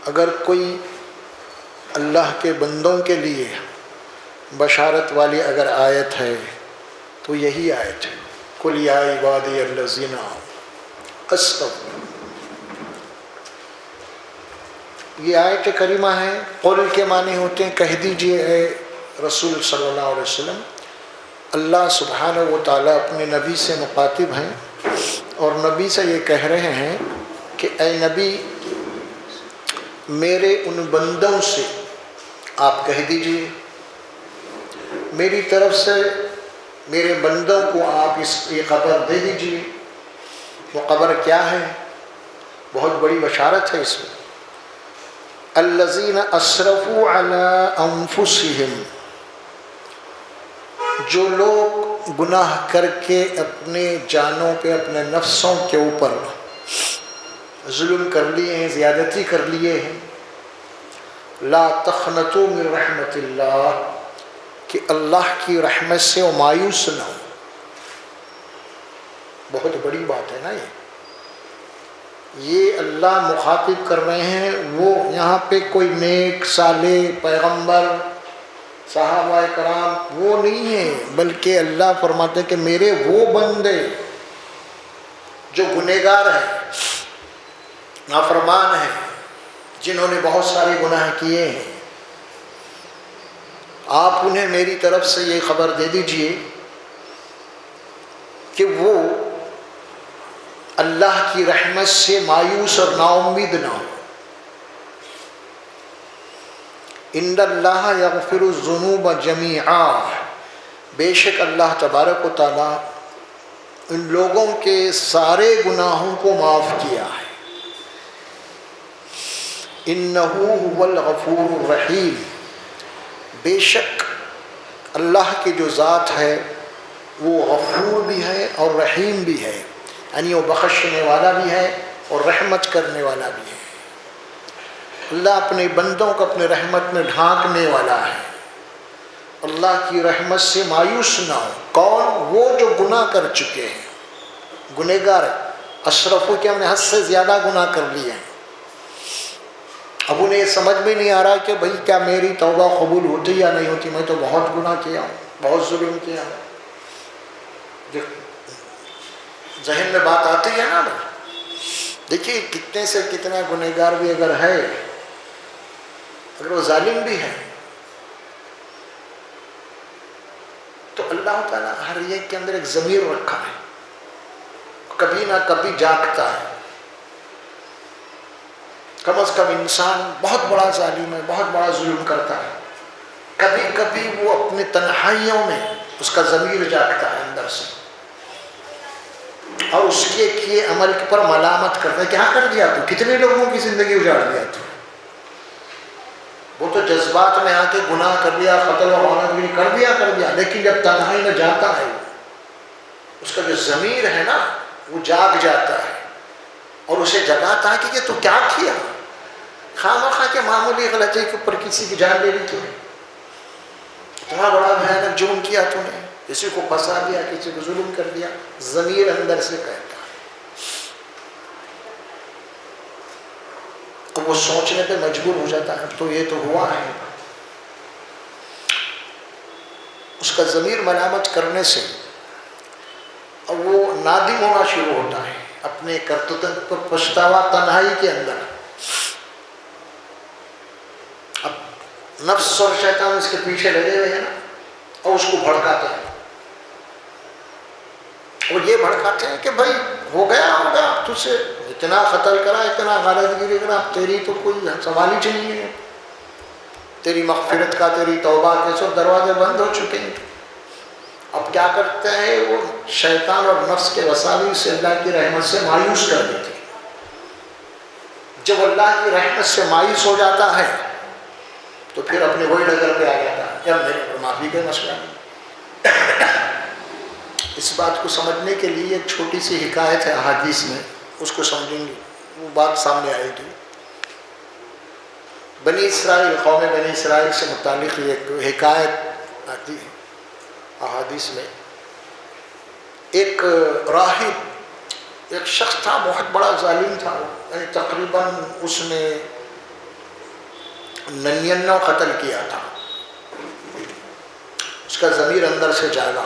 اگر کوئی اللہ کے بندوں کے لیے بشارت والی اگر آیت ہے تو یہی آیت ہے، قُلْ يَا عِبَادِيَ الَّذِينَ أَسْرَفُوا۔ یہ آیت کریمہ ہے، قل کے معنی ہوتے ہیں کہہ دیجئے اے رسول صلی اللہ علیہ وسلم۔ اللہ سبحانہ و تعالیٰ اپنے نبی سے مخاطب ہیں اور نبی سے یہ کہہ رہے ہیں کہ اے نبی، میرے ان بندوں سے آپ کہہ دیجئے، میری طرف سے میرے بندوں کو آپ یہ خبر دے دیجئے۔ وہ خبر کیا ہے؟ بہت بڑی بشارت ہے اس میں۔ الذین اسرفوا علی انفسہم، جو لوگ گناہ کر کے اپنے جانوں پہ، اپنے نفسوں کے اوپر ظلم کر لیے ہیں، زیادتی کر لیے ہیں، لا تقنطوا من رحمت اللہ، کہ اللہ کی رحمت سے وہ مایوس نہ ہو۔ بہت بڑی بات ہے نا یہ اللہ مخاطب کر رہے ہیں۔ وہ یہاں پہ کوئی نیک صالح پیغمبر صحابہ کرام وہ نہیں ہیں، بلکہ اللہ فرماتے ہیں کہ میرے وہ بندے جو گنہگار ہیں، نافرمان ہیں، جنہوں نے بہت سارے گناہ کیے ہیں، آپ انہیں میری طرف سے یہ خبر دے دیجئے کہ وہ اللہ کی رحمت سے مایوس اور نا امید نہ ہو۔ ان اللہ یغفر الذنوب جمیعا، بے شک اللہ تبارک و تعالی ان لوگوں کے سارے گناہوں کو معاف کیا ہے۔ انہ هو الغفور الرحیم، بے شک اللہ کی جو ذات ہے وہ غفور بھی ہے اور رحیم بھی ہے، یعنی وہ بخشنے والا بھی ہے اور رحمت کرنے والا بھی ہے۔ اللہ اپنے بندوں کو اپنے رحمت میں ڈھانکنے والا ہے۔ اللہ کی رحمت سے مایوس نہ ہو۔ کون؟ وہ جو گناہ کر چکے ہیں، گنہگار اشرفو کہ ہم نے حد سے زیادہ گناہ کر لیے ہیں۔ اب انہیں یہ سمجھ میں نہیں آ رہا کہ بھئی کیا میری توبہ قبول ہوتی یا نہیں ہوتی، میں تو بہت گناہ کیا ہوں، بہت ظلم کیا ہوں۔ جو ذہن میں بات آتی ہے نا، دیکھیے کتنے سے کتنا گنہگار بھی اگر ہے، اگر وہ ظالم بھی ہے، تو اللہ تعالیٰ ہر ایک کے اندر ایک ضمیر رکھا ہے، کبھی نہ کبھی جاگتا ہے۔ کم از کم انسان بہت بڑا ظالم ہے، بہت بڑا ظلم کرتا ہے، کبھی کبھی وہ اپنے تنہائیوں میں اس کا ضمیر جاگتا ہے اندر سے، اور اس کے کیے عمل پر ملامت کرتا ہے، کیا کر دیا تو، کتنے لوگوں کی زندگی اجاڑ دیا تو۔ وہ تو جذبات میں آ کے گناہ کر لیا، قتل و غارت بھی کر دیا، لیکن جب تنہائی میں جاتا ہے اس کا جو ضمیر ہے نا وہ جاگ جاتا ہے اور اسے جگاتا ہے کہ یہ تو کیا کیا، خواہ کے معمولی غلطی کے اوپر کسی کی جان لے لی تو نے، اتنا بڑا بھیانک جرم کیا تو نے، کسی کو پھنسا دیا، کسی کو ظلم کر دیا۔ ضمیر اندر سے کہتا ہے، تو وہ سوچنے پہ مجبور ہو جاتا ہے، اب تو یہ تو ہوا ہے۔ اس کا ضمیر ملامت کرنے سے اب وہ نادم ہونا شروع ہوتا ہے، اپنے کرتوتوں پر پچھتاوا تنہائی کے اندر۔ اب نفس اور شیطان اس کے پیچھے لگے ہوئے ہیں نا، اور اس کو بھڑکاتے ہیں، اور یہ بھڑکاتے ہیں کہ بھائی ہو گیا تجھ سے اتنا قتل کرا، اتنا غارت گیری کرا، اب تیری تو کوئی سوال ہی نہیں ہے، تیری مغفرت کا، تیری توبہ کے سب دروازے بند ہو چکے ہیں۔ اب کیا کرتے ہیں وہ شیطان اور نفس کے وساوس سے اللہ کی رحمت سے مایوس کر دیتے ہیں۔ جب اللہ کی رحمت سے مایوس ہو جاتا ہے تو پھر اپنے وہی ڈگر پہ آ جاتا ہے کہ اب میرے پر معافی کا مسئلہ نہیں۔ اس بات کو سمجھنے کے لیے ایک چھوٹی سی حکایت ہے احادیث میں، اس کو سمجھیں گے وہ بات سامنے آئے گی۔ بنی اسرائیل، قوم بنی اسرائیل سے متعلق ایک حکایت آتی ہے احادیث میں۔ ایک راہب، ایک شخص تھا، بہت بڑا ظالم تھا، تقریباً اس نے 99 قتل کیا تھا، اس کا ضمیر اندر سے جاگا،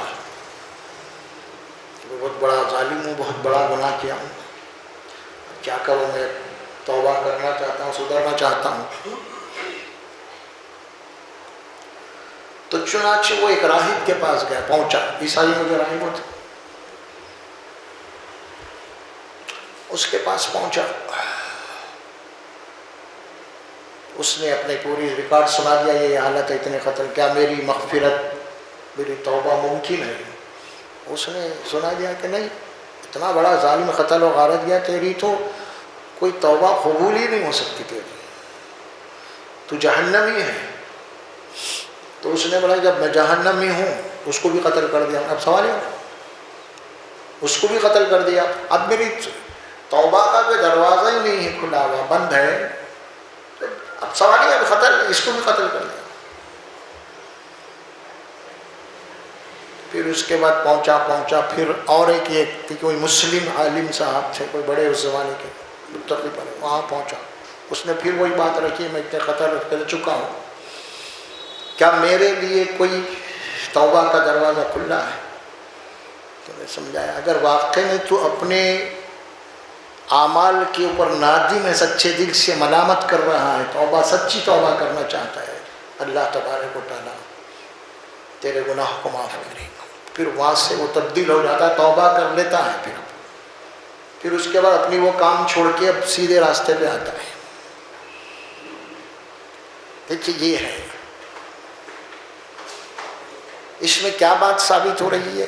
بہت بڑا ظالم ہوں، بہت بڑا گناہ کیا ہوں، کیا کروں، میں توبہ کرنا چاہتا ہوں، سدھرنا چاہتا ہوں۔ تو چنانچہ وہ ایک راہب کے پاس گیا، پہنچا، عیسائی میں جو راہب ہوتے اس کے پاس پہنچا، اس نے اپنے پوری ریکارڈ سنا دیا، یہ حالت ہے، اتنے قتل، کیا میری مغفرت، میری توبہ ممکن ہے؟ اس نے سنا دیا کہ نہیں، اتنا بڑا ظالم قتل و غارت گیا، تیری تو کوئی توبہ قبول ہی نہیں ہو سکتی، تیری تو جہنمی ہے۔ تو اس نے بولا جب میں جہنمی ہوں اس کو بھی قتل کر دیا، اب سوال ہے، اس کو بھی قتل کر دیا، اب میری توبہ کا جو دروازہ ہی نہیں ہے کھلا ہوا، بند ہے، اب سوال ہے، اب قتل، اس کو بھی قتل کر دیا۔ پھر اس کے بعد پہنچا پھر اور ایک کوئی مسلم عالم صاحب تھے، کوئی بڑے اس زمانے کے متقی پڑے، وہاں پہنچا، اس نے پھر وہی بات رکھی، میں اتنے قتل کر چکا ہوں، کیا میرے لیے کوئی توبہ کا دروازہ کھلا ہے؟ تو نے سمجھایا اگر واقعی میں تو اپنے اعمال کے اوپر نادم ہے، سچے دل سے ملامت کر رہا ہے، توبہ سچی توبہ کرنا چاہتا ہے، اللہ تبارک و تعالیٰ تیرے گناہ کو معاف کرے گا۔ پھر وہاں سے وہ تبدیل ہو جاتا ہے، توبہ کر لیتا ہے، پھر اس کے بعد اپنی وہ کام چھوڑ کے اب سیدھے راستے پہ آتا ہے۔ دیکھیے یہ ہے، اس میں کیا بات ثابت ہو رہی ہے؟